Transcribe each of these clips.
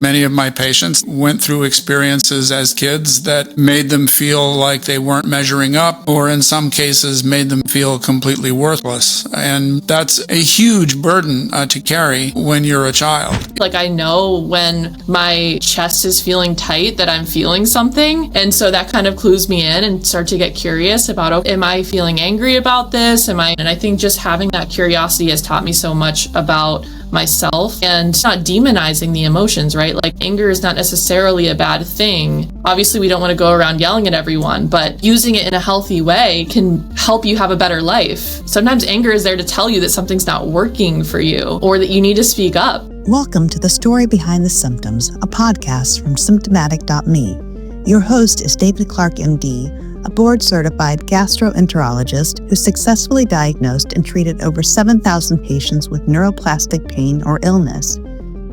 Many of my patients went through experiences as kids that made them feel like they weren't measuring up, or in some cases made them feel completely worthless. And that's a huge burden to carry when you're a child. Like, I know when my chest is feeling tight that I'm feeling something. And so that kind of clues me in and start to get curious about, oh, am I feeling angry about this? And I think just having that curiosity has taught me so much about myself and not demonizing the emotions, right? Like, anger is not necessarily a bad thing. Obviously, we don't want to go around yelling at everyone, but using it in a healthy way can help you have a better life. Sometimes anger is there to tell you that something's not working for you or that you need to speak up. Welcome to The Story Behind the Symptoms, a podcast from Symptomatic.me. Your host is David Clarke, MD, a board-certified gastroenterologist who successfully diagnosed and treated over 7,000 patients with neuroplastic pain or illness.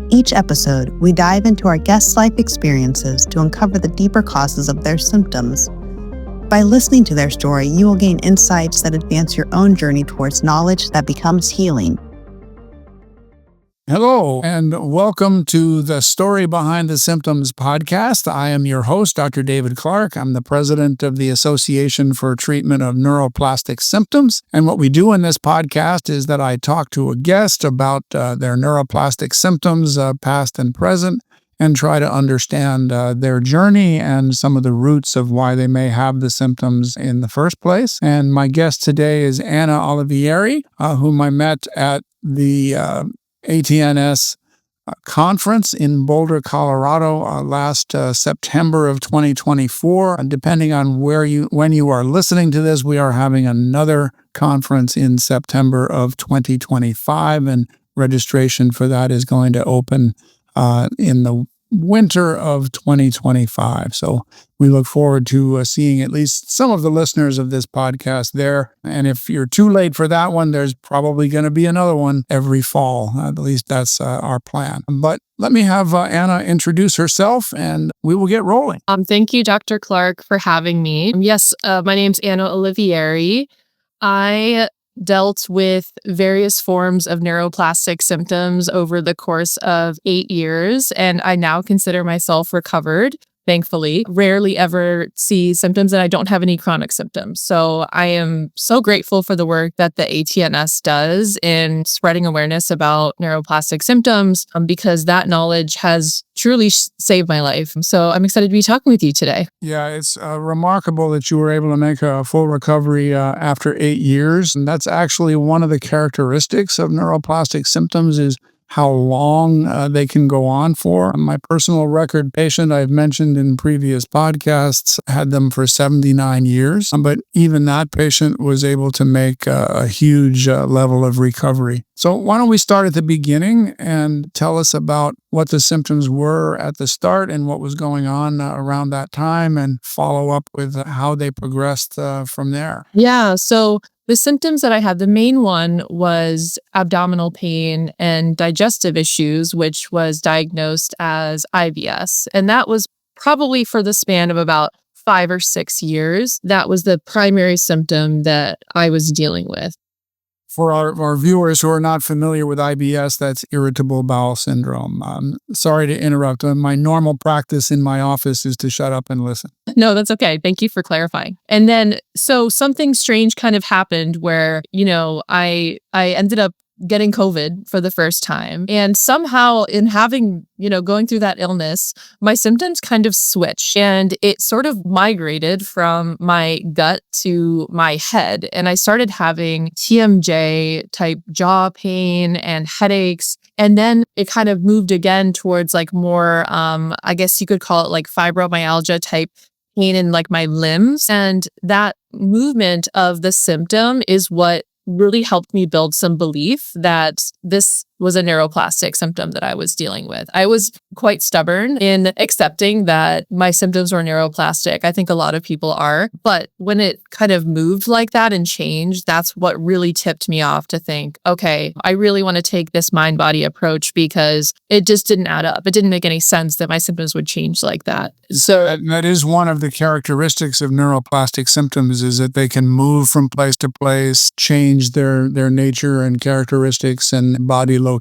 Each episode, we dive into our guests' life experiences to uncover the deeper causes of their symptoms. By listening to their story, you will gain insights that advance your own journey towards knowledge that becomes healing. Hello, and welcome to the Story Behind the Symptoms podcast. I am your host, Dr. David Clarke. I'm the president of the Association for Treatment of Neuroplastic Symptoms. And what we do in this podcast is that I talk to a guest about their neuroplastic symptoms, past and present, and try to understand their journey and some of the roots of why they may have the symptoms in the first place. And my guest today is Anna Olivieri, whom I met at the ATNS conference in Boulder, Colorado last September of 2024. And depending on when you are listening to this, we are having another conference in September of 2025, and registration for that is going to open in the winter of 2025. So we look forward to seeing at least some of the listeners of this podcast there. And if you're too late for that one, there's probably going to be another one every fall. At least that's our plan. But let me have Anna introduce herself and we will get rolling. Thank you, Dr. Clarke, for having me. Yes, my name's Anna Olivieri. I dealt with various forms of neuroplastic symptoms over the course of 8 years, and I now consider myself recovered. Thankfully, rarely ever see symptoms, and I don't have any chronic symptoms. So I am so grateful for the work that the ATNS does in spreading awareness about neuroplastic symptoms, because that knowledge has truly saved my life. So I'm excited to be talking with you today. Yeah, it's remarkable that you were able to make a full recovery after 8 years. And that's actually one of the characteristics of neuroplastic symptoms is how long they can go on for. My personal record patient I've mentioned in previous podcasts had them for 79 years, but even that patient was able to make a huge level of recovery. So why don't we start at the beginning and tell us about what the symptoms were at the start and what was going on around that time, and follow up with how they progressed from there. Yeah, so the symptoms that I had, the main one was abdominal pain and digestive issues, which was diagnosed as IBS. And that was probably for the span of about 5 or 6 years. That was the primary symptom that I was dealing with. For our viewers who are not familiar with IBS, that's irritable bowel syndrome. Sorry to interrupt. My normal practice in my office is to shut up and listen. No, that's okay. Thank you for clarifying. And then, so something strange kind of happened where, I ended up getting COVID for the first time. And somehow in having, going through that illness, my symptoms kind of switched and it sort of migrated from my gut to my head. And I started having TMJ type jaw pain and headaches. And then it kind of moved again towards like more, I guess you could call it like fibromyalgia type pain in like my limbs. And that movement of the symptom is what really helped me build some belief that this was a neuroplastic symptom that I was dealing with. I was quite stubborn in accepting that my symptoms were neuroplastic. I think a lot of people are. But when it kind of moved like that and changed, that's what really tipped me off to think, okay, I really want to take this mind-body approach because it just didn't add up. It didn't make any sense that my symptoms would change like that. So that is one of the characteristics of neuroplastic symptoms, is that they can move from place to place, change their nature and characteristics and body location.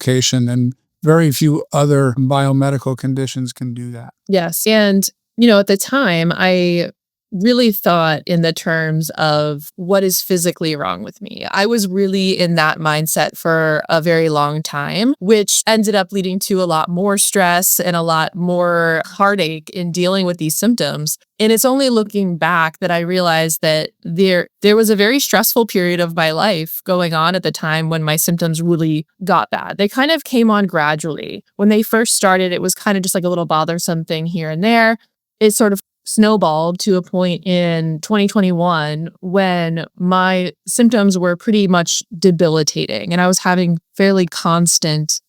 And very few other biomedical conditions can do that. Yes. And, at the time, I really thought in the terms of what is physically wrong with me. I was really in that mindset for a very long time, which ended up leading to a lot more stress and a lot more heartache in dealing with these symptoms. And it's only looking back that I realized that there was a very stressful period of my life going on at the time when my symptoms really got bad. They kind of came on gradually. When they first started, it was kind of just like a little bothersome thing here and there. It sort of snowballed to a point in 2021 when my symptoms were pretty much debilitating and I was having fairly constant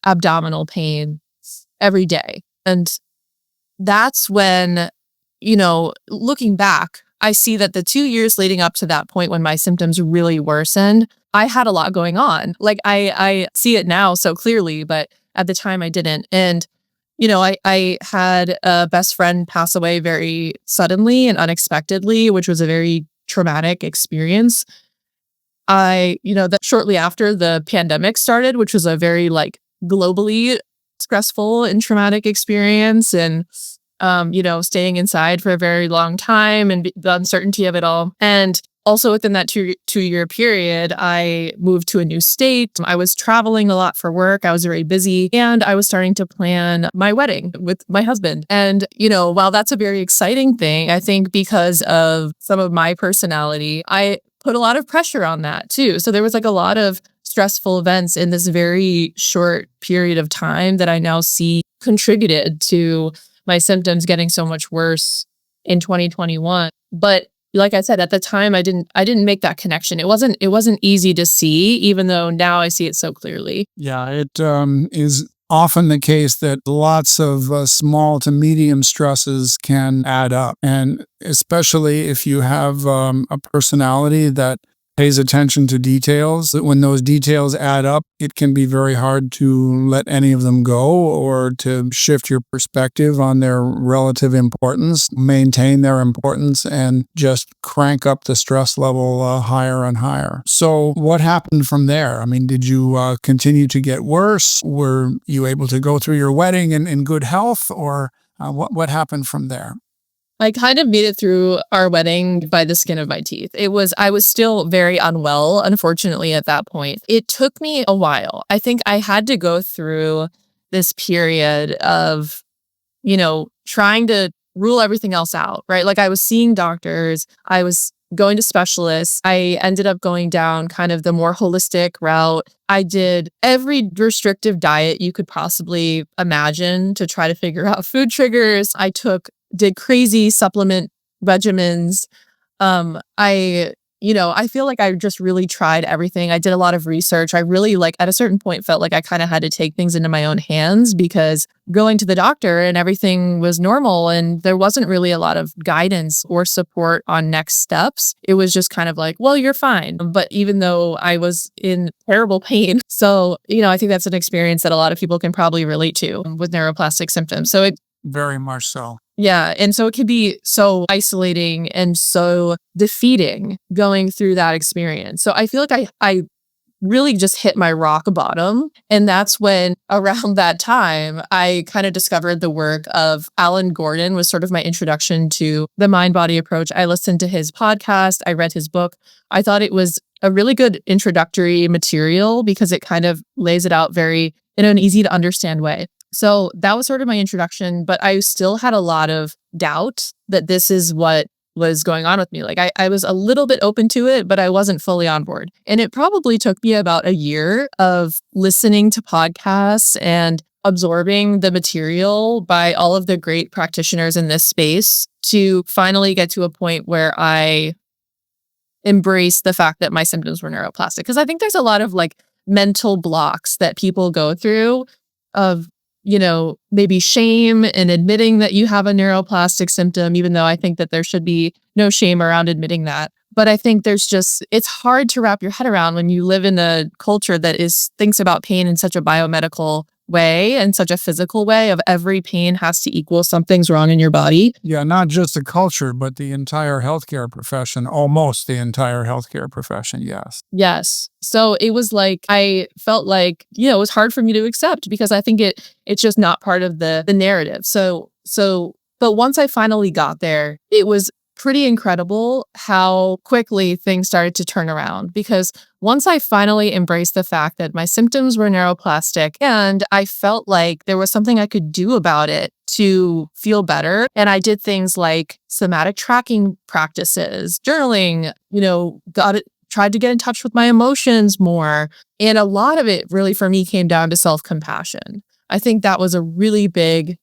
abdominal pain every day. And that's when, looking back, I see that the 2 years leading up to that point when my symptoms really worsened, I had a lot going on. Like I see it now so clearly, but at the time I didn't. And I had a best friend pass away very suddenly and unexpectedly, which was a very traumatic experience. That shortly after the pandemic started, which was a very globally stressful and traumatic experience, and staying inside for a very long time and the uncertainty of it all. And also within that two-year period, I moved to a new state. I was traveling a lot for work. I was very busy and I was starting to plan my wedding with my husband. And, while that's a very exciting thing, I think because of some of my personality, I put a lot of pressure on that too. So there was a lot of stressful events in this very short period of time that I now see contributed to my symptoms getting so much worse in 2021. But like I said, at the time, I didn't make that connection. It wasn't easy to see, even though now I see it so clearly. Yeah, it is often the case that lots of small to medium stresses can add up. And especially if you have a personality that pays attention to details, when those details add up, it can be very hard to let any of them go or to shift your perspective on their relative importance, maintain their importance, and just crank up the stress level higher and higher. So what happened from there? I mean, did you continue to get worse? Were you able to go through your wedding in good health, or what happened from there? I kind of made it through our wedding by the skin of my teeth. I was still very unwell, unfortunately, at that point. It took me a while. I think I had to go through this period of, trying to rule everything else out, right? I was seeing doctors, I was going to specialists. I ended up going down kind of the more holistic route. I did every restrictive diet you could possibly imagine to try to figure out food triggers. Did crazy supplement regimens. I feel like I just really tried everything. I did a lot of research. I really at a certain point felt like I kind of had to take things into my own hands because going to the doctor and everything was normal and there wasn't really a lot of guidance or support on next steps. It was just kind of well, you're fine. But even though I was in terrible pain. So, I think that's an experience that a lot of people can probably relate to with neuroplastic symptoms. So Very much so. Yeah. And so it can be so isolating and so defeating going through that experience. So I feel like I really just hit my rock bottom. And that's when around that time, I kind of discovered the work of Alan Gordon was sort of my introduction to the mind-body approach. I listened to his podcast. I read his book. I thought it was a really good introductory material because it kind of lays it out very in an easy to understand way. So that was sort of my introduction, but I still had a lot of doubt that this is what was going on with me. I was a little bit open to it, but I wasn't fully on board. And it probably took me about a year of listening to podcasts and absorbing the material by all of the great practitioners in this space to finally get to a point where I embraced the fact that my symptoms were neuroplastic. Because I think there's a lot of mental blocks that people go through of maybe shame in admitting that you have a neuroplastic symptom, even though I think that there should be no shame around admitting that. But I think it's hard to wrap your head around when you live in a culture that thinks about pain in such a biomedical way and such a physical way of every pain has to equal something's wrong in your body. Yeah, not just the culture, but the entire healthcare profession, almost the entire healthcare profession, yes. Yes. So it was like, I felt like, it was hard for me to accept because I think it's just not part of the narrative. But once I finally got there, it was pretty incredible how quickly things started to turn around, because once I finally embraced the fact that my symptoms were neuroplastic and I felt like there was something I could do about it to feel better. And I did things like somatic tracking practices, journaling, tried to get in touch with my emotions more. And a lot of it really for me came down to self-compassion. I think that was a really big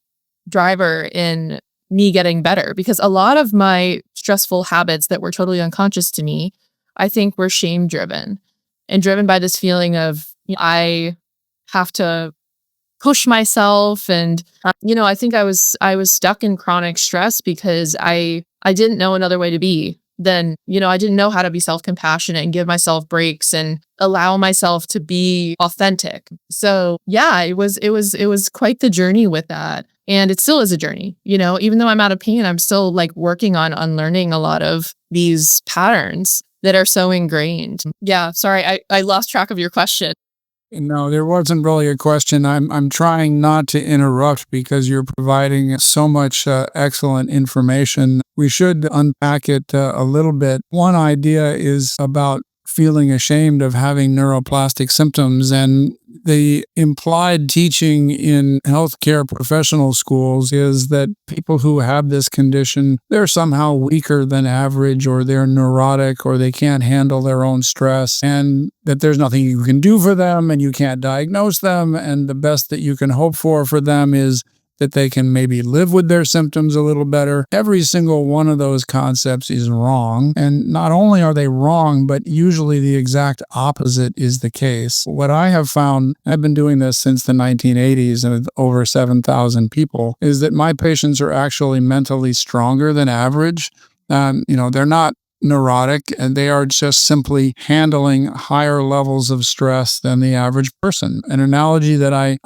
driver in me getting better, because a lot of my stressful habits that were totally unconscious to me, I think were shame driven and driven by this feeling of I have to push myself. And, I think I was stuck in chronic stress because I didn't know another way to be. Then, I didn't know how to be self-compassionate and give myself breaks and allow myself to be authentic. So yeah, it was quite the journey with that. And it still is a journey, even though I'm out of pain, I'm still like working on unlearning a lot of these patterns that are so ingrained. Yeah, sorry, I lost track of your question. No, there wasn't really a question. I'm trying not to interrupt because you're providing so much excellent information. We should unpack it a little bit. One idea is about feeling ashamed of having neuroplastic symptoms, and the implied teaching in healthcare professional schools is that people who have this condition, they're somehow weaker than average, or they're neurotic, or they can't handle their own stress, and that there's nothing you can do for them and you can't diagnose them, and the best that you can hope for them is that they can maybe live with their symptoms a little better. Every single one of those concepts is wrong. And not only are they wrong, but usually the exact opposite is the case. What I have found, I've been doing this since the 1980s and with over 7,000 people, is that my patients are actually mentally stronger than average. They're not neurotic, and they are just simply handling higher levels of stress than the average person. An analogy that I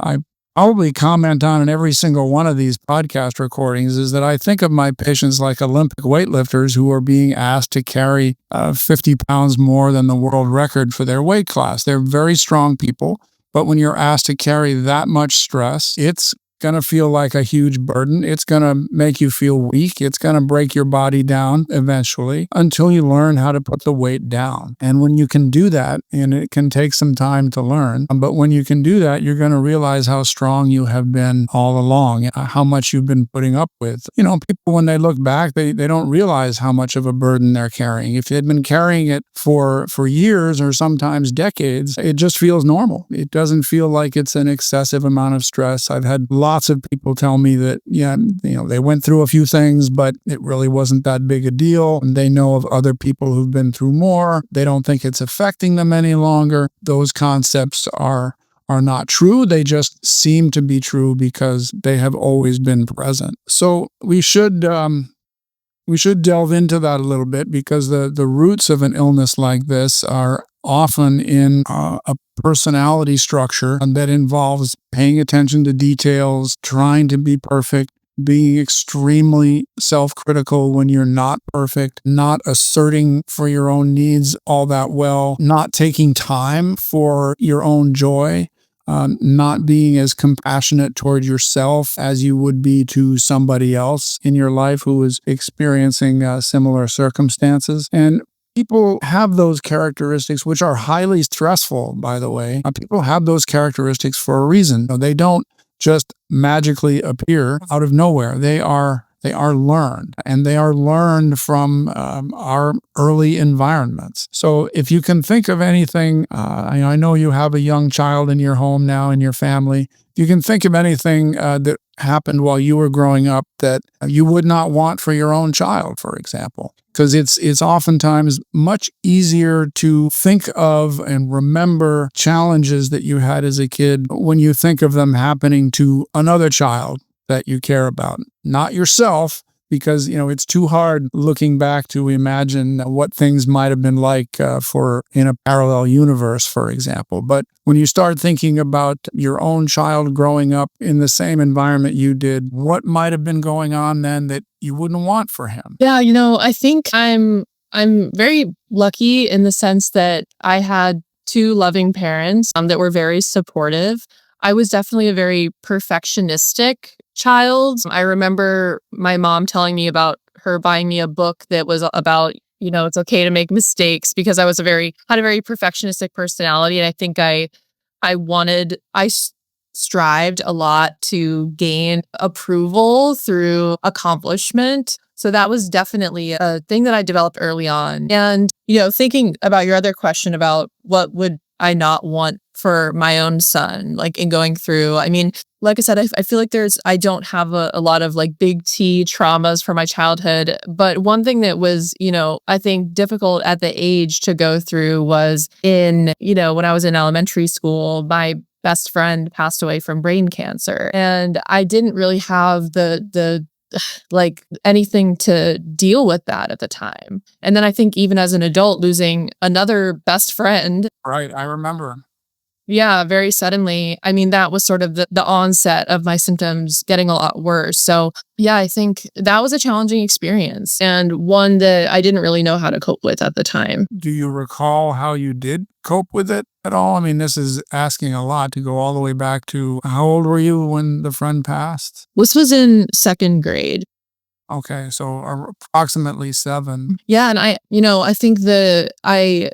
probably comment on in every single one of these podcast recordings is that I think of my patients like Olympic weightlifters who are being asked to carry 50 pounds more than the world record for their weight class. They're very strong people, but when you're asked to carry that much stress, it's going to feel like a huge burden. It's going to make you feel weak. It's going to break your body down eventually until you learn how to put the weight down. And when you can do that, and it can take some time to learn, but when you can do that, you're going to realize how strong you have been all along, how much you've been putting up with. People, when they look back, they don't realize how much of a burden they're carrying. If they'd been carrying it for years or sometimes decades, it just feels normal. It doesn't feel like it's an excessive amount of stress. I've had lots of people tell me that, they went through a few things, but it really wasn't that big a deal. And they know of other people who've been through more. They don't think it's affecting them any longer. Those concepts are not true. They just seem to be true because they have always been present. So we should delve into that a little bit, because the roots of an illness like this are often in a personality structure that involves paying attention to details, trying to be perfect, being extremely self-critical when you're not perfect, not asserting for your own needs all that well, not taking time for your own joy, not being as compassionate toward yourself as you would be to somebody else in your life who is experiencing similar circumstances. And people have those characteristics, which are highly stressful, by the way. People have those characteristics for a reason. They don't just magically appear out of nowhere. They are learned, and they are learned from our early environments. So if you can think of anything, I know you have a young child in your home now, in your family. If you can think of anything that happened while you were growing up that you would not want for your own child, for example, because it's oftentimes much easier to think of and remember challenges that you had as a kid when you think of them happening to another child that you care about, not yourself, because, it's too hard looking back to imagine what things might have been like for in a parallel universe, for example. But when you start thinking about your own child growing up in the same environment you did, what might have been going on then that you wouldn't want for him? Yeah, I think I'm very lucky in the sense that I had two loving parents that were very supportive. I was definitely a very perfectionistic child. I remember my mom telling me about her buying me a book that was about, it's okay to make mistakes, because I had a very perfectionistic personality. And I think I strived a lot to gain approval through accomplishment. So that was definitely a thing that I developed early on. And, thinking about your other question about what would I not want for my own son, like in going through, like I said, I feel like I don't have a lot of like big T traumas from my childhood. But one thing that was, I think difficult at the age to go through was when I was in elementary school, my best friend passed away from brain cancer. And I didn't really have the like anything to deal with that at the time. And then I think even as an adult, losing another best friend. Right, I remember. Yeah, very suddenly. That was sort of the onset of my symptoms getting a lot worse. So yeah, I think that was a challenging experience and one that I didn't really know how to cope with at the time. Do you recall how you did cope with it at all? This is asking a lot to go all the way back to how old were you when the friend passed? This was in second grade. Okay, so approximately 7. Yeah, and I think I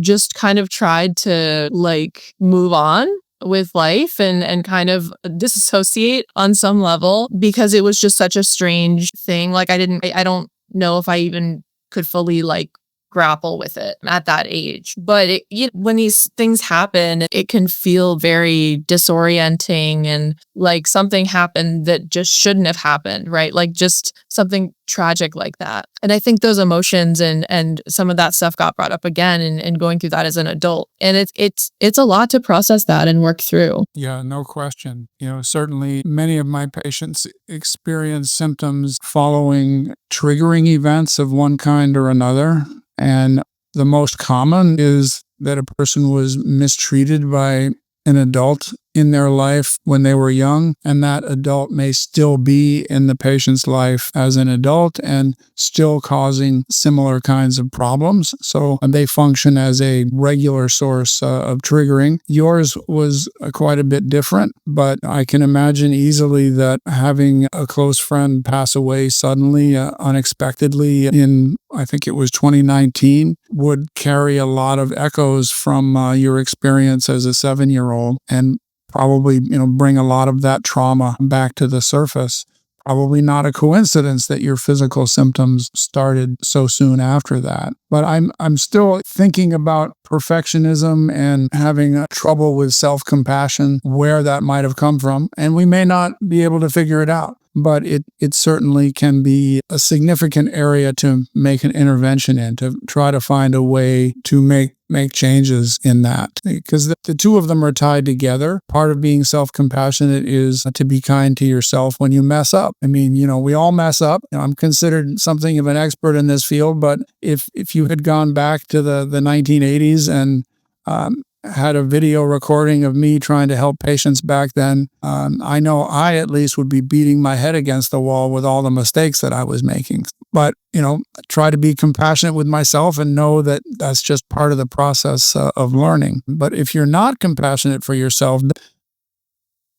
just kind of tried to like move on with life and kind of disassociate on some level, because it was just such a strange thing. Like I don't know if I even could fully like grapple with it at that age. But when these things happen, it can feel very disorienting and like something happened that just shouldn't have happened, right? Like just something tragic like that. And I think those emotions and some of that stuff got brought up again and going through that as an adult. And it's a lot to process that and work through. Yeah, no question. Certainly many of my patients experience symptoms following triggering events of one kind or another. And the most common is that a person was mistreated by an adult in their life when they were young, and that adult may still be in the patient's life as an adult and still causing similar kinds of problems. So they function as a regular source of triggering. Yours was quite a bit different, but I can imagine easily that having a close friend pass away suddenly, unexpectedly in, I think it was 2019, would carry a lot of echoes from your experience as a 7-year-old and probably, bring a lot of that trauma back to the surface. Probably not a coincidence that your physical symptoms started so soon after that. But I'm still thinking about perfectionism and having trouble with self-compassion, where that might have come from. And we may not be able to figure it out, but it certainly can be a significant area to make an intervention in, to try to find a way to make changes in that, because the two of them are tied together. Part of being self-compassionate is to be kind to yourself when you mess up. We all mess up. I'm considered something of an expert in this field, but if you had gone back to the 1980s and had a video recording of me trying to help patients back then, I know I at least would be beating my head against the wall with all the mistakes that I was making. But, try to be compassionate with myself and know that that's just part of the process of learning. But if you're not compassionate for yourself,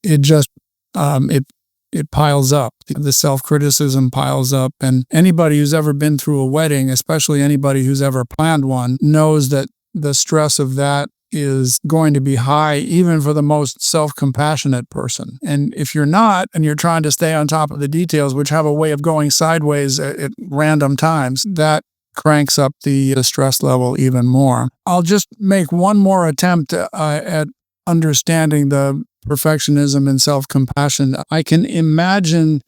it just, it piles up. The self-criticism piles up. And anybody who's ever been through a wedding, especially anybody who's ever planned one, knows that the stress of that is going to be high even for the most self-compassionate person. And if you're not, and you're trying to stay on top of the details, which have a way of going sideways at random times, that cranks up the stress level even more. I'll just make one more attempt at understanding the perfectionism and self-compassion. I can imagine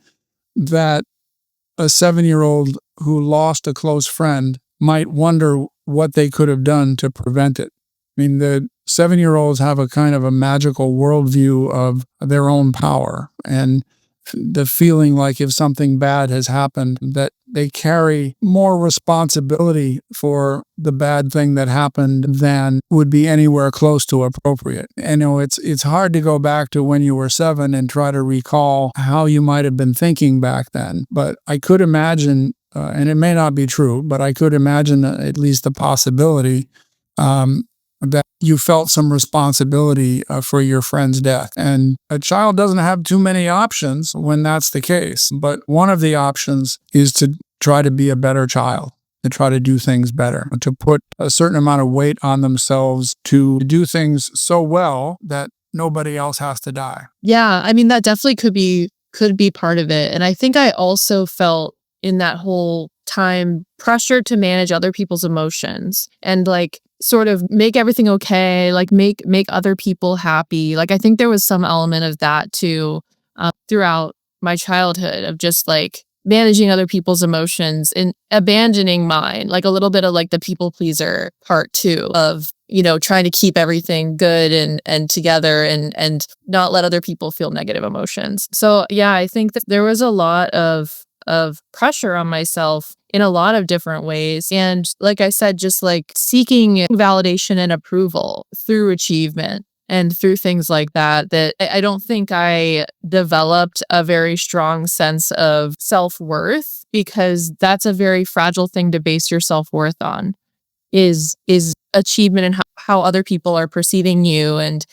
that a 7-year-old who lost a close friend might wonder what they could have done to prevent it. The 7-year-olds have a kind of a magical worldview of their own power, and the feeling like if something bad has happened, that they carry more responsibility for the bad thing that happened than would be anywhere close to appropriate. And it's hard to go back to when you were 7 and try to recall how you might have been thinking back then. But I could imagine, and it may not be true, but I could imagine at least the possibility that you felt some responsibility for your friend's death. And a child doesn't have too many options when that's the case. But one of the options is to try to be a better child, to try to do things better, to put a certain amount of weight on themselves to do things so well that nobody else has to die. Yeah, I mean, that definitely could be part of it. And I think I also felt in that whole time pressure to manage other people's emotions and like sort of make everything okay, like make other people happy. Like I think there was some element of that too throughout my childhood of just like managing other people's emotions and abandoning mine, like a little bit of like the people pleaser part too of, trying to keep everything good and together and not let other people feel negative emotions. So yeah, I think that there was a lot of pressure on myself in a lot of different ways. And like I said, just like seeking validation and approval through achievement and through things like that I don't think I developed a very strong sense of self-worth, because that's a very fragile thing to base your self-worth on is achievement and how other people are perceiving you. And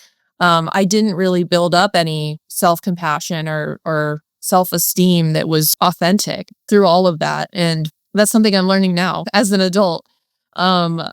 I didn't really build up any self-compassion or self-esteem that was authentic through all of that. And that's something I'm learning now as an adult. But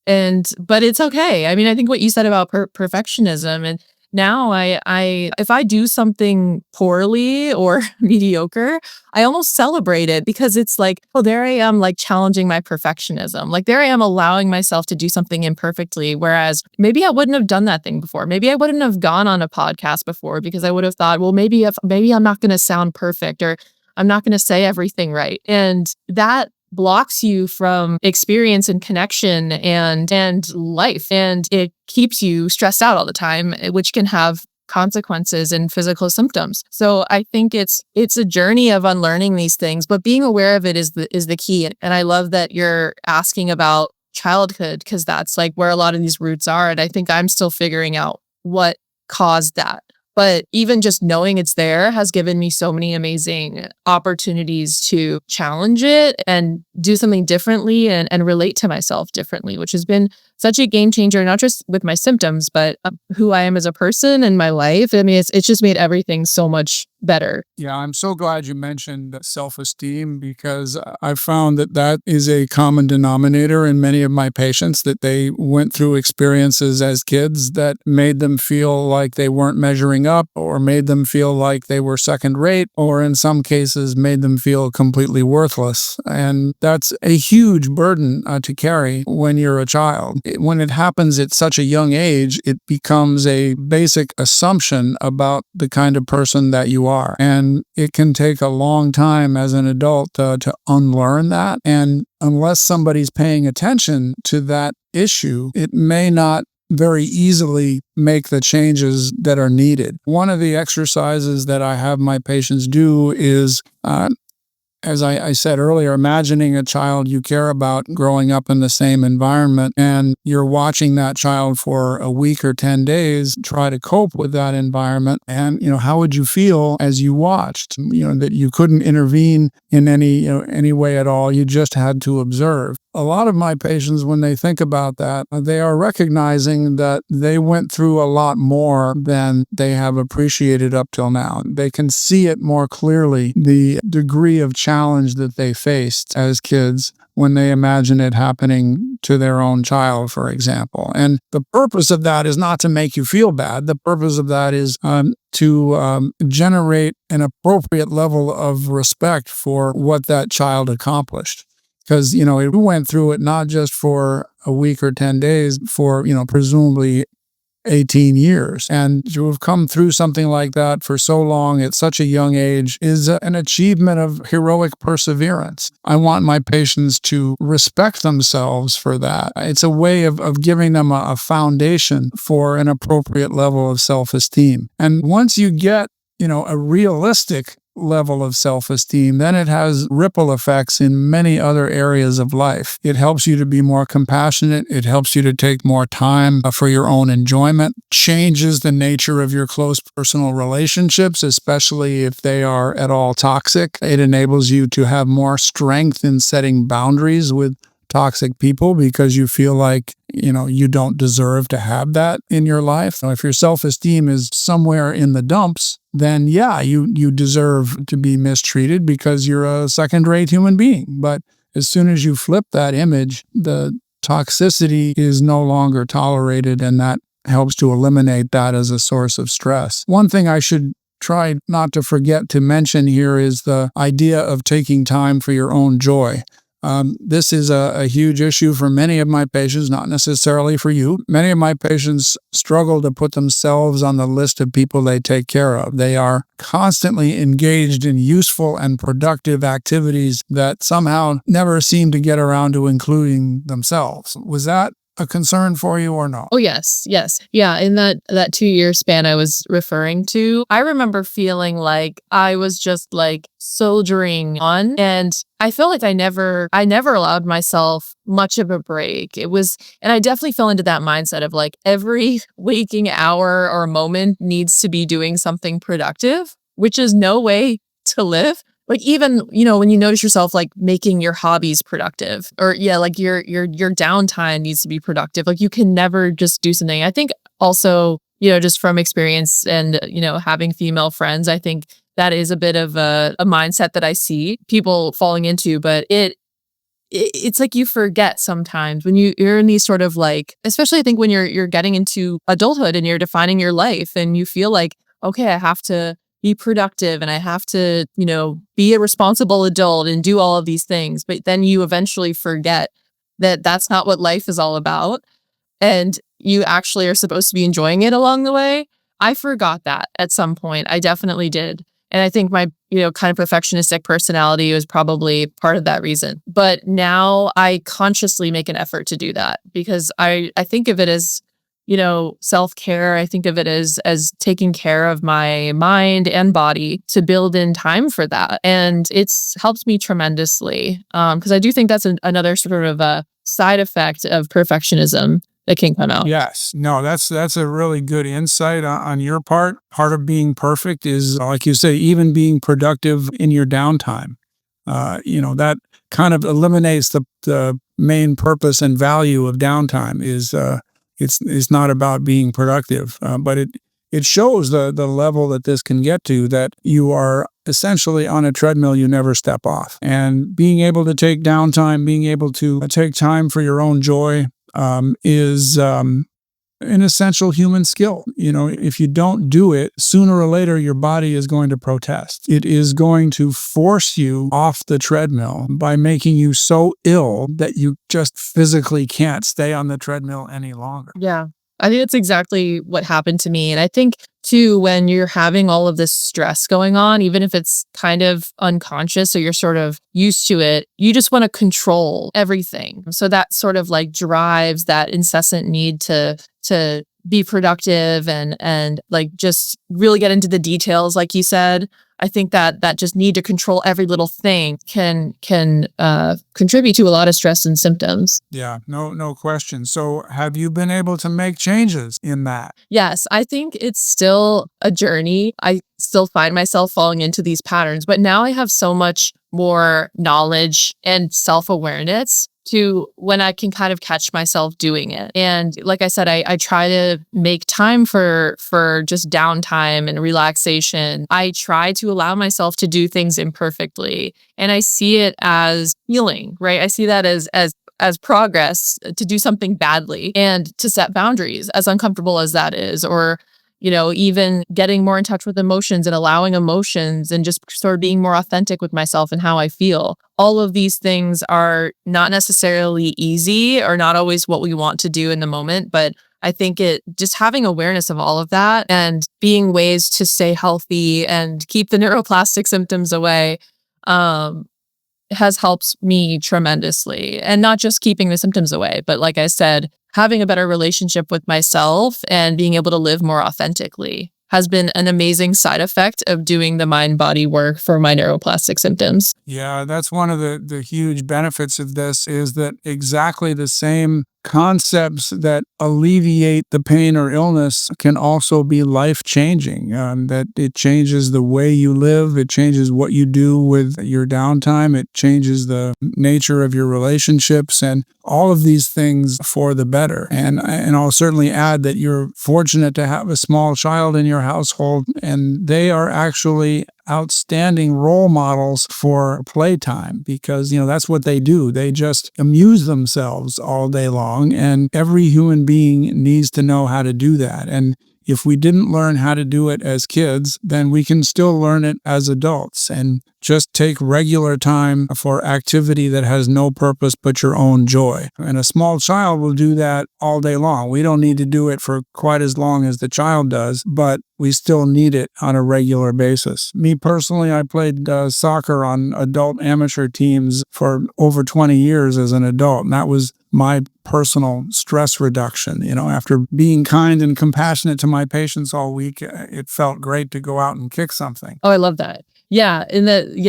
it's okay. I mean, I think what you said about perfectionism, and now I if I do something poorly or mediocre, I almost celebrate it, because it's like, oh, there I am, like challenging my perfectionism. Like there I am allowing myself to do something imperfectly, whereas maybe I wouldn't have done that thing before. Maybe I wouldn't have gone on a podcast before, because I would have thought, well, maybe I'm not going to sound perfect, or I'm not going to say everything right. And that blocks you from experience and connection and life. And it keeps you stressed out all the time, which can have consequences and physical symptoms. So I think it's a journey of unlearning these things, but being aware of it is the key. And I love that you're asking about childhood, because that's like where a lot of these roots are. And I think I'm still figuring out what caused that. But even just knowing it's there has given me so many amazing opportunities to challenge it and do something differently and relate to myself differently, which has been such a game changer, not just with my symptoms, but who I am as a person and my life. I mean, it's just made everything so much better. Yeah, I'm so glad you mentioned self-esteem, because I've found that is a common denominator in many of my patients, that they went through experiences as kids that made them feel like they weren't measuring up, or made them feel like they were second rate, or in some cases made them feel completely worthless. And that's a huge burden to carry when you're a child. When it happens at such a young age, it becomes a basic assumption about the kind of person that you are. And it can take a long time as an adult to unlearn that. And unless somebody's paying attention to that issue, it may not very easily make the changes that are needed. One of the exercises that I have my patients do is, as I said earlier, imagining a child you care about growing up in the same environment, and you're watching that child for a week or 10 days try to cope with that environment. And, how would you feel as you watched, that you couldn't intervene in any way at all. You just had to observe. A lot of my patients, when they think about that, they are recognizing that they went through a lot more than they have appreciated up till now. They can see it more clearly, the degree of challenge that they faced as kids when they imagine it happening to their own child, for example. And the purpose of that is not to make you feel bad. The purpose of that is to generate an appropriate level of respect for what that child accomplished. Because, we went through it not just for a week or 10 days, for, presumably 18 years. And to have come through something like that for so long at such a young age is an achievement of heroic perseverance. I want my patients to respect themselves for that. It's a way of giving them a foundation for an appropriate level of self-esteem. And once you get a realistic level of self-esteem, then it has ripple effects in many other areas of life. It helps you to be more compassionate. It helps you to take more time for your own enjoyment, changes the nature of your close personal relationships, especially if they are at all toxic. It enables you to have more strength in setting boundaries with toxic people because you feel like, you don't deserve to have that in your life. So if your self-esteem is somewhere in the dumps, then yeah, you deserve to be mistreated because you're a second-rate human being. But as soon as you flip that image, the toxicity is no longer tolerated, and that helps to eliminate that as a source of stress. One thing I should try not to forget to mention here is the idea of taking time for your own joy. This is a huge issue for many of my patients, not necessarily for you. Many of my patients struggle to put themselves on the list of people they take care of. They are constantly engaged in useful and productive activities that somehow never seem to get around to including themselves. Was that a concern for you or no? Oh, yes. Yeah, in that 2-year span I was referring to, I remember feeling like I was just like soldiering on, and I felt like I never allowed myself much of a break. And I definitely fell into that mindset of like every waking hour or moment needs to be doing something productive, which is no way to live. Like even, when you notice yourself like making your hobbies productive, or like your downtime needs to be productive. Like you can never just do something. I think also, just from experience and, having female friends, I think that is a bit of a mindset that I see people falling into, but it's like you forget sometimes when you're in these sort of like, especially I think when you're getting into adulthood and you're defining your life and you feel like, okay, I have to be productive and I have to, be a responsible adult and do all of these things. But then you eventually forget that that's not what life is all about. And you actually are supposed to be enjoying it along the way. I forgot that at some point. I definitely did. And I think my, kind of perfectionistic personality was probably part of that reason. But now I consciously make an effort to do that because I think of it as, self-care. I think of it as taking care of my mind and body to build in time for that. And it's helped me tremendously because I do think that's another sort of a side effect of perfectionism that can come out. Yes. No, that's a really good insight on your part. Part of being perfect is, like you say, even being productive in your downtime. That kind of eliminates the main purpose and value of downtime is it's not about being productive, but it shows the level that this can get to, that you are essentially on a treadmill, you never step off. And being able to take downtime, being able to take time for your own joy is an essential human skill. If you don't do it, sooner or later, your body is going to protest. It is going to force you off the treadmill by making you so ill that you just physically can't stay on the treadmill any longer. Yeah. I think that's exactly what happened to me. And I think too, when you're having all of this stress going on, even if it's kind of unconscious or you're sort of used to it, you just want to control everything. So that sort of like drives that incessant need to be productive and like just really get into the details, like you said. I think that just need to control every little thing can contribute to a lot of stress and symptoms. Yeah, no question. So have you been able to make changes in that? Yes, I think it's still a journey. I still find myself falling into these patterns, but now I have so much more knowledge and self-awareness to when I can kind of catch myself doing it. And like I said, I try to make time for just downtime and relaxation. I try to allow myself to do things imperfectly. And I see it as healing, right? I see that as progress to do something badly and to set boundaries, as uncomfortable as that is, or even getting more in touch with emotions and allowing emotions and just sort of being more authentic with myself and how I feel. All of these things are not necessarily easy or not always what we want to do in the moment, but I think just having awareness of all of that and being ways to stay healthy and keep the neuroplastic symptoms away has helped me tremendously. And not just keeping the symptoms away, but like I said, having a better relationship with myself and being able to live more authentically. has been an amazing side effect of doing the mind-body work for my neuroplastic symptoms. Yeah, that's one of the huge benefits of this is that exactly the same concepts that alleviate the pain or illness can also be life-changing, that it changes the way you live, it changes what you do with your downtime, it changes the nature of your relationships, and all of these things for the better. And I'll certainly add that you're fortunate to have a small child in your household, and they are actually outstanding role models for playtime because, that's what they do. They just amuse themselves all day long, and every human being needs to know how to do that. And if we didn't learn how to do it as kids, then we can still learn it as adults and just take regular time for activity that has no purpose but your own joy. And a small child will do that all day long. We don't need to do it for quite as long as the child does, but we still need it on a regular basis. Me personally, I played soccer on adult amateur teams for over 20 years as an adult, and that was my personal stress reduction. After being kind and compassionate to my patients all week, it felt great to go out and kick something. Oh, I love that. Yeah.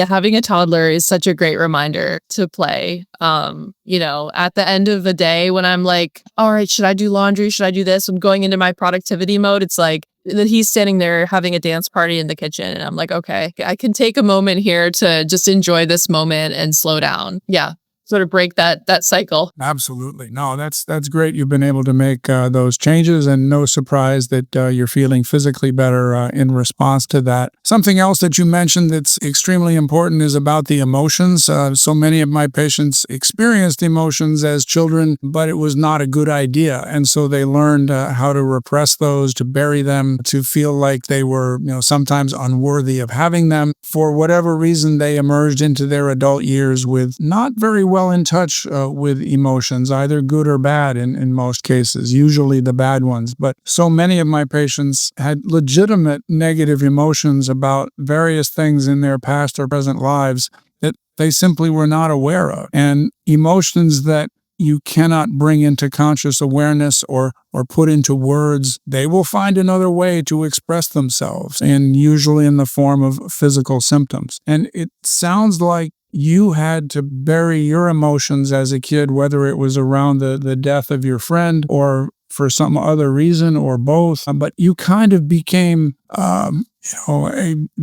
Having a toddler is such a great reminder to play. At the end of the day when I'm like, all right, should I do laundry? Should I do this? I'm going into my productivity mode. It's like that he's standing there having a dance party in the kitchen. And I'm like, okay, I can take a moment here to just enjoy this moment and slow down. Yeah. Sort of break that cycle. Absolutely. No, that's great. You've been able to make those changes, and no surprise that you're feeling physically better in response to that. Something else that you mentioned that's extremely important is about the emotions. So many of my patients experienced emotions as children, but it was not a good idea. And so they learned how to repress those, to bury them, to feel like they were, sometimes unworthy of having them. For whatever reason, they emerged into their adult years with not very well in touch with emotions, either good or bad in most cases, usually the bad ones. But so many of my patients had legitimate negative emotions about various things in their past or present lives that they simply were not aware of. And emotions that you cannot bring into conscious awareness or put into words, they will find another way to express themselves, and usually in the form of physical symptoms. And it sounds like you had to bury your emotions as a kid, whether it was around the death of your friend or for some other reason or both. But you kind of became a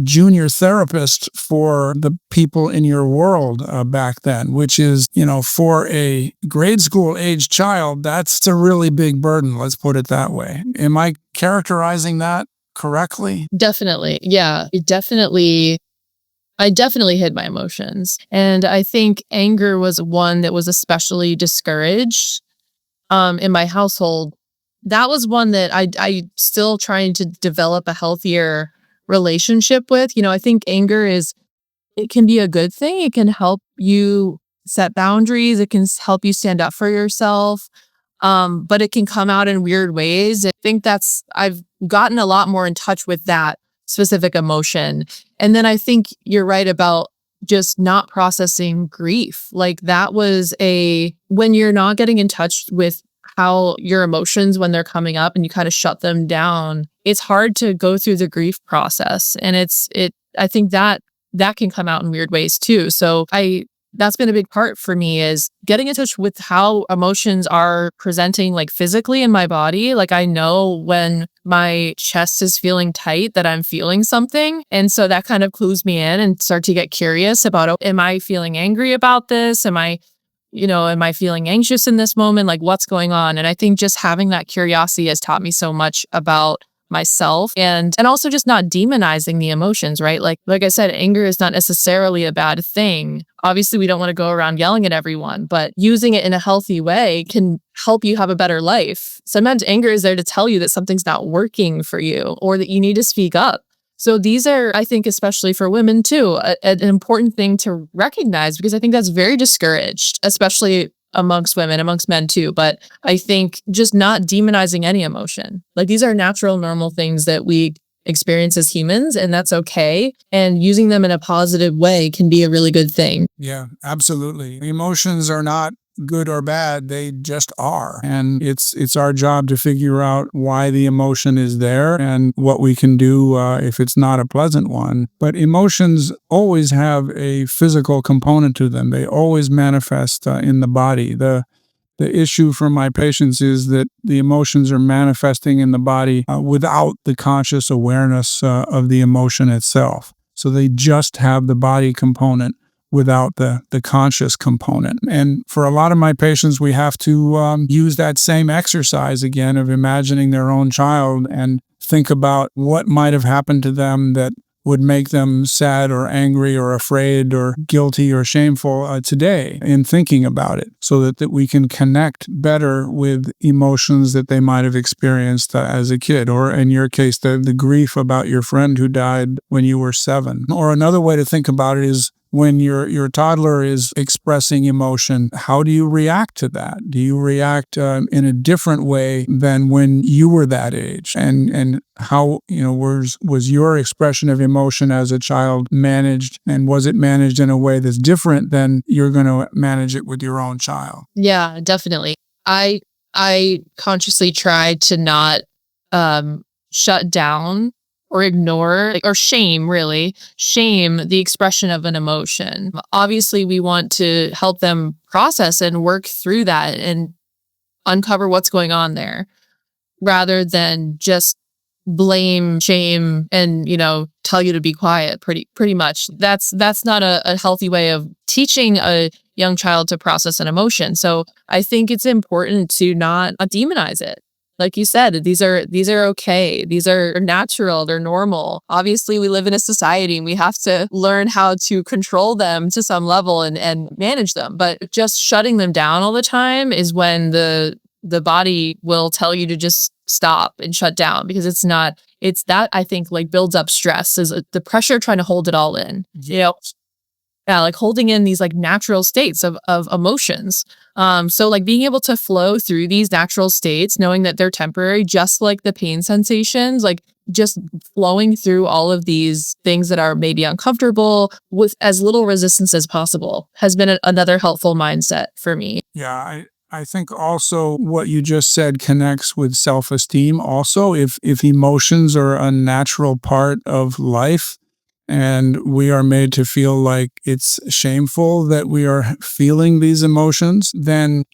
junior therapist for the people in your world back then, which is, for a grade school age child, that's a really big burden. Let's put it that way. Am I characterizing that correctly? Definitely. Yeah, I definitely hid my emotions. And I think anger was one that was especially discouraged in my household. That was one that I still trying to develop a healthier relationship with. I think anger it can be a good thing. It can help you set boundaries. It can help you stand up for yourself. But it can come out in weird ways. I think I've gotten a lot more in touch with that specific emotion. And then I think you're right about just not processing grief. Like that was when you're not getting in touch with how your emotions, when they're coming up and you kind of shut them down, it's hard to go through the grief process. And I think that can come out in weird ways too. So that's been a big part for me, is getting in touch with how emotions are presenting like physically in my body. Like I know when my chest is feeling tight that I'm feeling something. And so that kind of clues me in and start to get curious about, am I feeling angry about this? Am I feeling anxious in this moment? Like what's going on? And I think just having that curiosity has taught me so much about myself and also just not demonizing the emotions, right? Like I said, anger is not necessarily a bad thing. Obviously, we don't want to go around yelling at everyone, but using it in a healthy way can help you have a better life. Sometimes anger is there to tell you that something's not working for you or that you need to speak up. So these are, I think, especially for women too, an important thing to recognize, because I think that's very discouraged, especially amongst women, amongst men too. But I think just not demonizing any emotion. Like these are natural, normal things that we experience as humans, and that's okay. And using them in a positive way can be a really good thing. Yeah, absolutely. Emotions are not good or bad, they just are. And it's our job to figure out why the emotion is there and what we can do if it's not a pleasant one. But emotions always have a physical component to them. They always manifest in the body. The issue for my patients is that the emotions are manifesting in the body without the conscious awareness of the emotion itself. So they just have the body component without the conscious component. And for a lot of my patients, we have to use that same exercise again of imagining their own child and think about what might have happened to them that would make them sad or angry or afraid or guilty or shameful today in thinking about it, so that we can connect better with emotions that they might have experienced as a kid, or in your case, the grief about your friend who died when you were 7. Or another way to think about it is when your toddler is expressing emotion, how do you react to that? Do you react in a different way than when you were that age? And how, was your expression of emotion as a child managed, and was it managed in a way that's different than you're going to manage it with your own child? Yeah, definitely. I consciously try to not shut down or ignore or shame the expression of an emotion. Obviously, we want to help them process and work through that and uncover what's going on there, rather than just blame, shame, and tell you to be quiet. Pretty much. That's not a healthy way of teaching a young child to process an emotion. So I think it's important to not demonize it. Like you said, these are okay. These are natural. They're normal. Obviously, we live in a society and we have to learn how to control them to some level and manage them. But just shutting them down all the time is when the body will tell you to just stop and shut down, because it's that I think builds up stress, is the pressure trying to hold it all in. Yeah, holding in these natural states of emotions. So being able to flow through these natural states, knowing that they're temporary, just like the pain sensations, just flowing through all of these things that are maybe uncomfortable with as little resistance as possible has been another helpful mindset for me. Yeah, I think also what you just said connects with self-esteem also. If emotions are a natural part of life, and we are made to feel like it's shameful that we are feeling these emotions, then,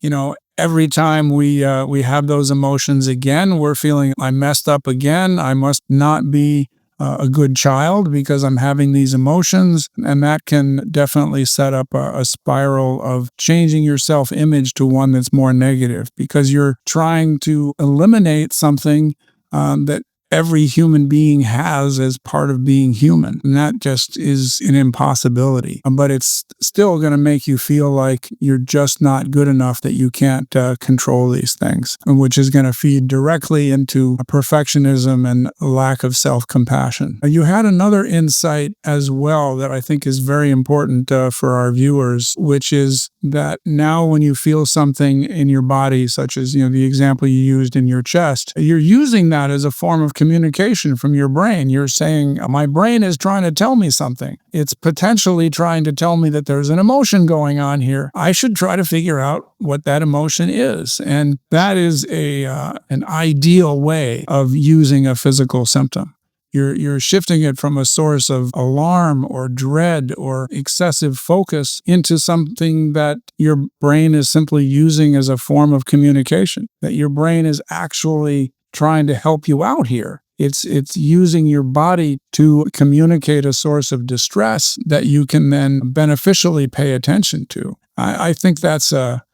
every time we have those emotions again, we're feeling, I messed up again. I must not be a good child because I'm having these emotions. And that can definitely set up a spiral of changing your self-image to one that's more negative, because you're trying to eliminate something that every human being has as part of being human. And that just is an impossibility. But it's still going to make you feel like you're just not good enough, that you can't control these things, which is going to feed directly into perfectionism and a lack of self-compassion. You had another insight as well that I think is very important for our viewers, which is that now when you feel something in your body, such as the example you used in your chest, you're using that as a form of communication from your brain. You're saying, my brain is trying to tell me something. It's potentially trying to tell me that there's an emotion going on here. I should try to figure out what that emotion is. And that is an ideal way of using a physical symptom. You're shifting it from a source of alarm or dread or excessive focus into something that your brain is simply using as a form of communication, that your brain is actually trying to help you out here. It's using your body to communicate a source of distress that you can then beneficially pay attention to. I think that's a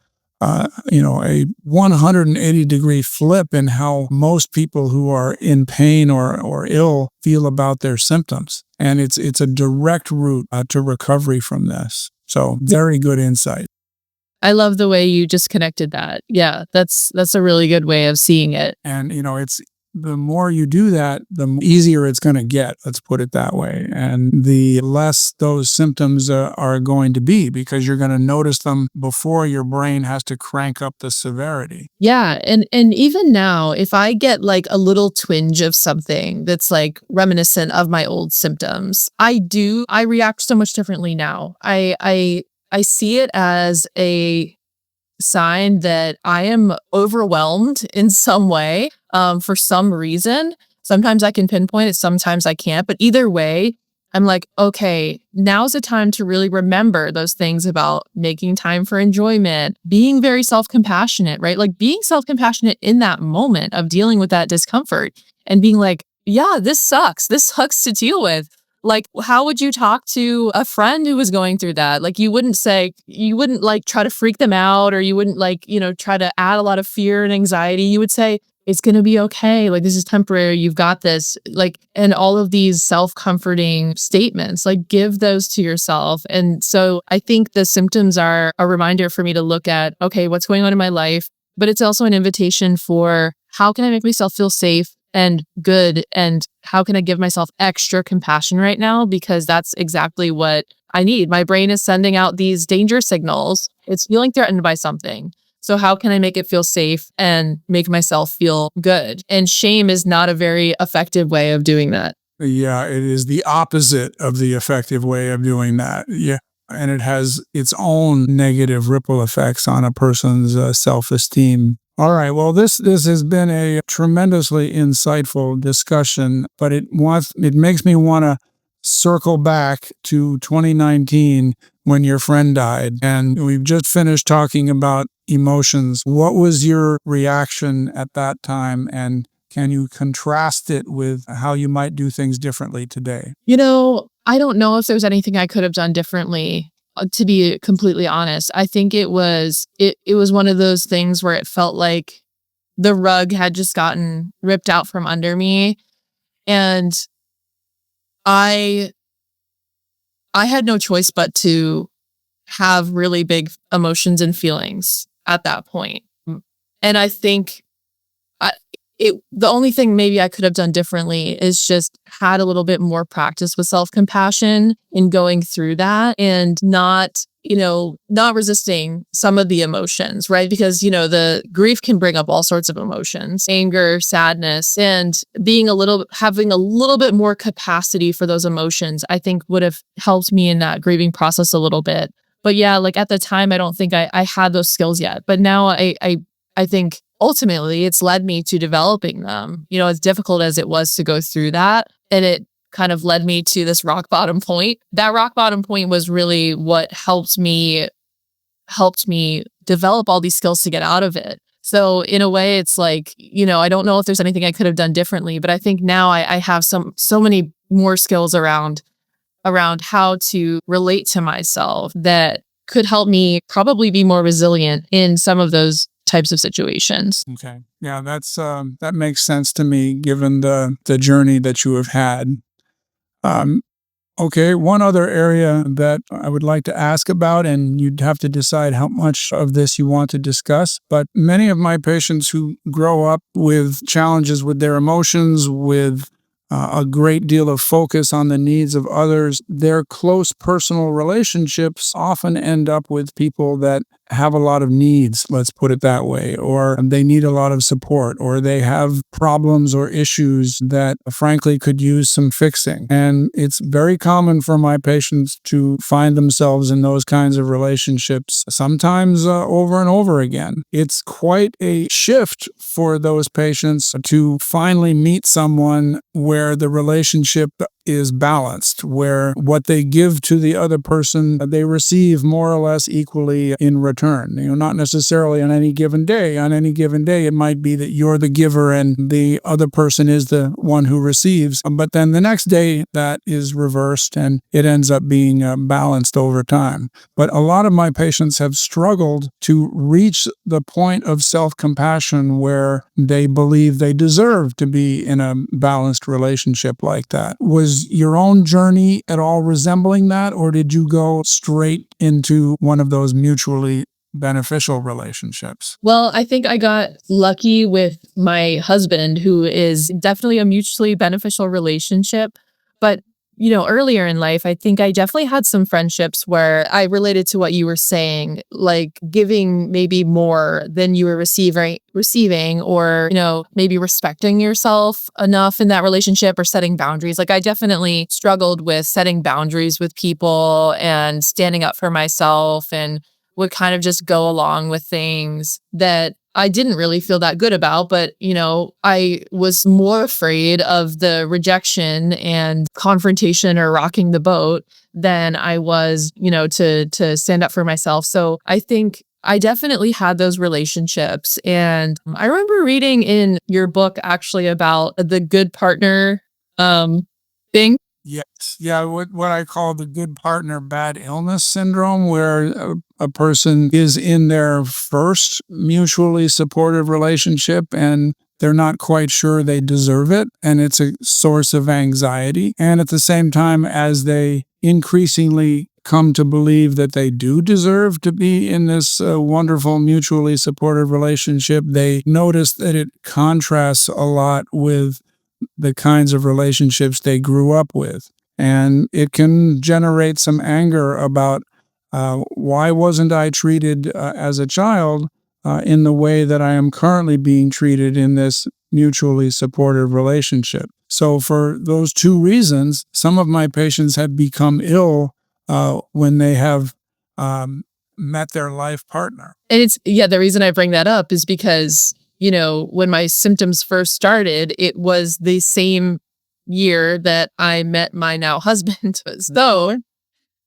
180-degree flip in how most people who are in pain or ill feel about their symptoms. And it's a direct route to recovery from this. So very good insight. I love the way you just connected that. Yeah, that's a really good way of seeing it. And, it's the more you do that, the easier it's going to get, let's put it that way. And the less those symptoms are going to be, because you're going to notice them before your brain has to crank up the severity. Yeah. And even now, if I get a little twinge of something that's reminiscent of my old symptoms, I react so much differently now. I see it as a sign that I am overwhelmed in some way for some reason. Sometimes I can pinpoint it, sometimes I can't. But either way, I'm like, okay, now's the time to really remember those things about making time for enjoyment, being very self-compassionate, right? Like being self-compassionate in that moment of dealing with that discomfort and being like, yeah, this sucks. This sucks to deal with. Like, how would you talk to a friend who was going through that? Like, you wouldn't like try to freak them out, or you wouldn't like, try to add a lot of fear and anxiety. You would say, it's going to be okay. Like, this is temporary. You've got this. Like, and all of these self-comforting statements, like give those to yourself. And so I think the symptoms are a reminder for me to look at, okay, what's going on in my life? But it's also an invitation for how can I make myself feel safe and good? And how can I give myself extra compassion right now? Because that's exactly what I need. My brain is sending out these danger signals. It's feeling threatened by something. So how can I make it feel safe and make myself feel good? And shame is not a very effective way of doing that. Yeah, it is the opposite of the effective way of doing that. Yeah. And it has its own negative ripple effects on a person's self-esteem. All right. Well, this has been a tremendously insightful discussion, but it makes me want to circle back to 2019 when your friend died. And we've just finished talking about emotions. What was your reaction at that time? And can you contrast it with how you might do things differently today? I don't know if there was anything I could have done differently, to be completely honest. I think it was one of those things where it felt like the rug had just gotten ripped out from under me. And I had no choice but to have really big emotions and feelings at that point. And I think the only thing maybe I could have done differently is just had a little bit more practice with self-compassion in going through that and not resisting some of the emotions, right? Because, the grief can bring up all sorts of emotions, anger, sadness, and having a little bit more capacity for those emotions, I think would have helped me in that grieving process a little bit. But yeah, like at the time, I don't think I had those skills yet. But now I think ultimately it's led me to developing them. As difficult as it was to go through that, and it kind of led me to this rock bottom point. That rock bottom point was really what helped me develop all these skills to get out of it. So in a way, it's like, I don't know if there's anything I could have done differently, but I think now I have so many more skills around how to relate to myself that could help me probably be more resilient in some of those types of situations. Okay. Yeah, that makes sense to me given the journey that you have had. Okay, one other area that I would like to ask about, and you'd have to decide how much of this you want to discuss, but many of my patients who grow up with challenges with their emotions, with a great deal of focus on the needs of others, their close personal relationships often end up with people that have a lot of needs, let's put it that way, or they need a lot of support, or they have problems or issues that frankly could use some fixing. And it's very common for my patients to find themselves in those kinds of relationships, sometimes over and over again. It's quite a shift for those patients to finally meet someone where the relationship is balanced, where what they give to the other person, they receive more or less equally in return. Not necessarily on any given day. On any given day, it might be that you're the giver and the other person is the one who receives. But then the next day, that is reversed and it ends up being balanced over time. But a lot of my patients have struggled to reach the point of self-compassion where they believe they deserve to be in a balanced relationship like that. Was your own journey at all resembling that, or did you go straight into one of those mutually beneficial relationships? Well, I think I got lucky with my husband, who is definitely a mutually beneficial relationship. But earlier in life, I think I definitely had some friendships where I related to what you were saying, like giving maybe more than you were receiving, or, maybe respecting yourself enough in that relationship or setting boundaries. Like I definitely struggled with setting boundaries with people and standing up for myself and would kind of just go along with things that I didn't really feel that good about, but, I was more afraid of the rejection and confrontation or rocking the boat than I was, to stand up for myself. So I think I definitely had those relationships. And I remember reading in your book actually about the good partner thing. Yes. Yeah, what I call the good partner, bad illness syndrome, where a person is in their first mutually supportive relationship and they're not quite sure they deserve it. And it's a source of anxiety. And at the same time, as they increasingly come to believe that they do deserve to be in this wonderful mutually supportive relationship, they notice that it contrasts a lot with the kinds of relationships they grew up with. And it can generate some anger about why wasn't I treated as a child in the way that I am currently being treated in this mutually supportive relationship. So for those two reasons, some of my patients have become ill when they have met their life partner. And the reason I bring that up is because when my symptoms first started, it was the same year that I met my now husband. So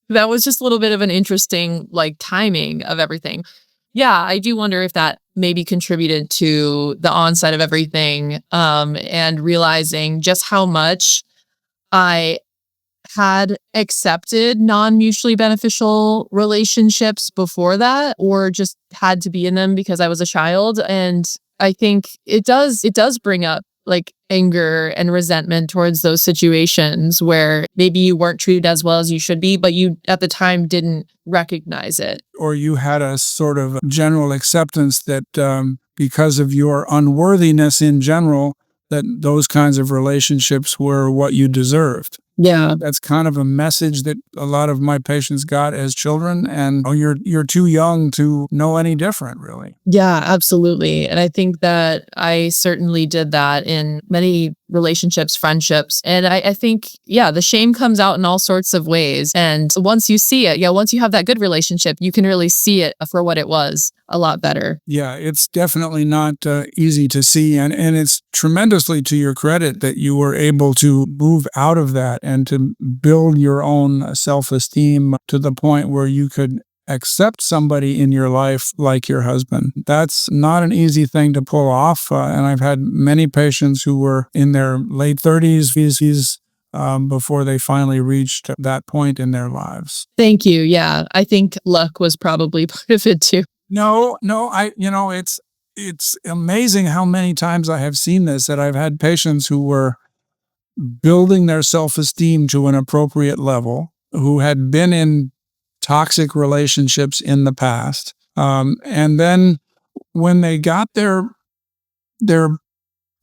that was just a little bit of an interesting timing of everything. Yeah, I do wonder if that maybe contributed to the onset of everything, and realizing just how much I had accepted non-mutually beneficial relationships before that, or just had to be in them because I was a child. And I think it does bring up anger and resentment towards those situations where maybe you weren't treated as well as you should be, but you at the time didn't recognize it. Or you had a sort of general acceptance that because of your unworthiness in general, that those kinds of relationships were what you deserved. Yeah. That's kind of a message that a lot of my patients got as children, and you're too young to know any different, really. Yeah, absolutely. And I think that I certainly did that in many relationships, friendships. And I think, the shame comes out in all sorts of ways. And once you see it, once you have that good relationship, you can really see it for what it was a lot better. Yeah, it's definitely not easy to see. And it's tremendously to your credit that you were able to move out of that and to build your own self-esteem to the point where you could accept somebody in your life like your husband. That's not an easy thing to pull off. And I've had many patients who were in their late 30s, before they finally reached that point in their lives. Thank you. Yeah, I think luck was probably part of it too. No, it's amazing how many times I have seen this, that I've had patients who were building their self-esteem to an appropriate level, who had been in toxic relationships in the past. And then when they got their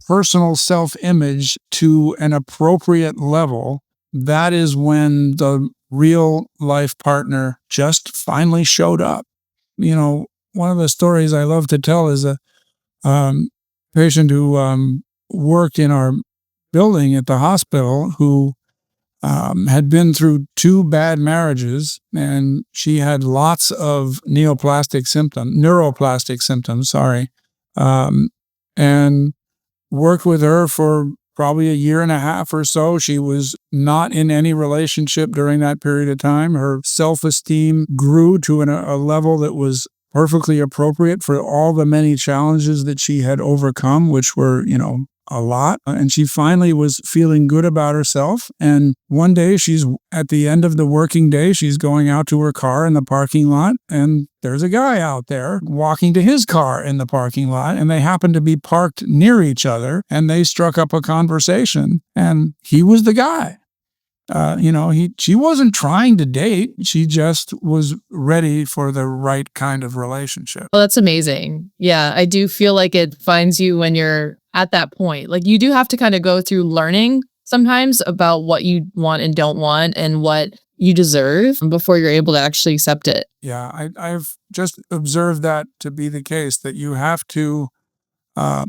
personal self-image to an appropriate level, that is when the real life partner just finally showed up. One of the stories I love to tell is a patient who worked in our building at the hospital who had been through 2 bad marriages, and she had lots of neuroplastic symptoms, and worked with her for probably a year and a half or so. She was not in any relationship during that period of time. Her self-esteem grew to a level that was perfectly appropriate for all the many challenges that she had overcome, which were, a lot. And she finally was feeling good about herself. And one day she's at the end of the working day, she's going out to her car in the parking lot, and there's a guy out there walking to his car in the parking lot, and they happen to be parked near each other, and they struck up a conversation, and he was the guy. She wasn't trying to date. She just was ready for the right kind of relationship. Well, that's amazing. Yeah, I do feel like it finds you when you're at that point. You do have to kind of go through learning sometimes about what you want and don't want and what you deserve before you're able to actually accept it. Yeah, I've just observed that to be the case, that you have to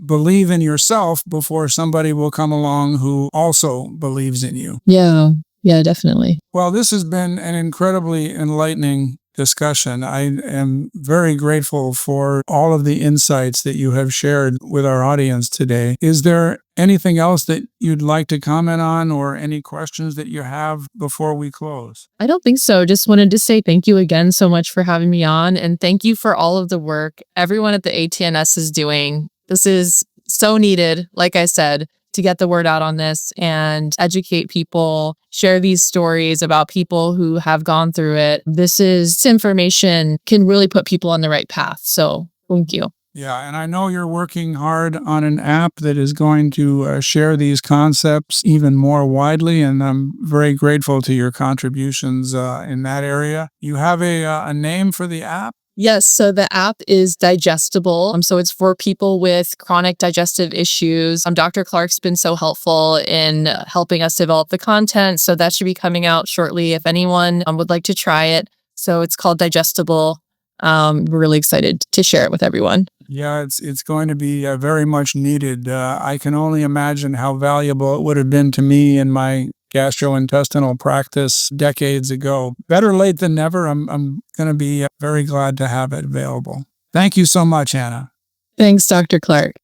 believe in yourself before somebody will come along who also believes in you. Yeah, definitely. Well, this has been an incredibly enlightening discussion. I am very grateful for all of the insights that you have shared with our audience today. Is there anything else that you'd like to comment on or any questions that you have before we close? I don't think so. Just wanted to say thank you again so much for having me on. And thank you for all of the work everyone at the ATNS is doing. This is so needed, like I said, to get the word out on this and educate people, share these stories about people who have gone through it. This information can really put people on the right path. So thank you. Yeah, and I know you're working hard on an app that is going to share these concepts even more widely, and I'm very grateful to your contributions in that area. You have a name for the app? Yes, so the app is digestible. So it's for people with chronic digestive issues. Dr. Clarke's been so helpful in helping us develop the content. So that should be coming out shortly if anyone would like to try it. So it's called Digestible. We're really excited to share it with everyone. Yeah, it's going to be very much needed. I can only imagine how valuable it would have been to me in my gastrointestinal practice decades ago. Better late than never. I'm going to be very glad to have it available. Thank you so much, Anna. Thanks, Dr. Clarke.